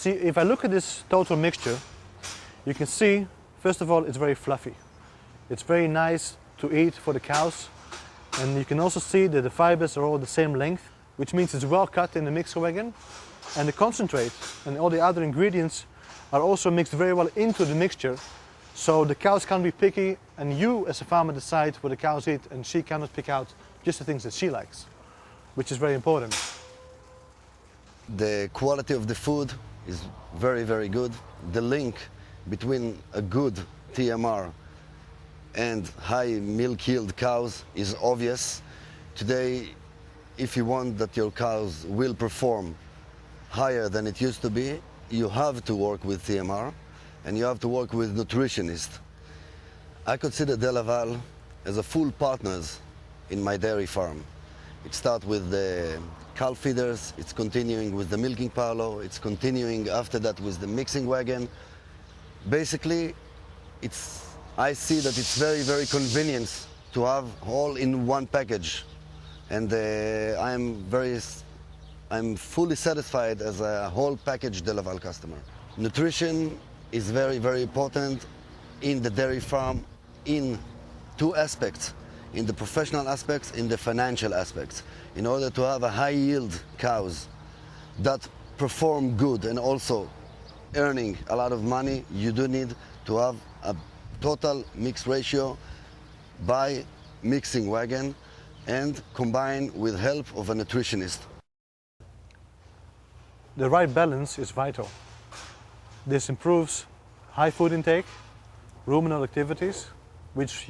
See, if I look at this total mixture, you can see, first of all, it's very fluffy. It's very nice to eat for the cows. And you can also see that the fibers are all the same length, which means it's well cut in the mixer wagon. And the concentrate and all the other ingredients are also mixed very well into the mixture. So the cows can't be picky, and you as a farmer decide what the cows eat, and she cannot pick out just the things that she likes, which is very important. The quality of the food is very, very good. The link between a good TMR and high milk yield cows is obvious. Today, if you want that your cows will perform higher than it used to be, you have to work with TMR and you have to work with nutritionists. I consider DeLaval as a full partners in my dairy farm. It starts with the calf feeders, it's continuing with the milking parlor, it's continuing after that with the mixing wagon. Basically, I see that it's very, very convenient to have all in one package. And I'm fully satisfied as a whole package DeLaval customer. Nutrition is very, very important in the dairy farm in two aspects, in the professional aspects, in the financial aspects. In order to have a high yield cows that perform good and also earning a lot of money, you do need to have a total mix ratio by mixing wagon and combined with help of a nutritionist. The right balance is vital. This improves high food intake, ruminal activities, which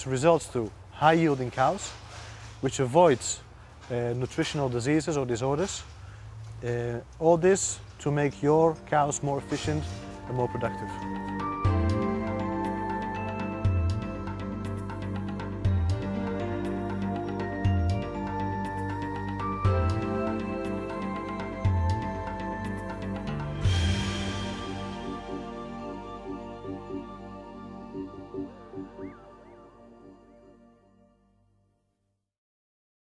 results to high yielding cows, which avoids nutritional diseases or disorders. All this to make your cows more efficient and more productive.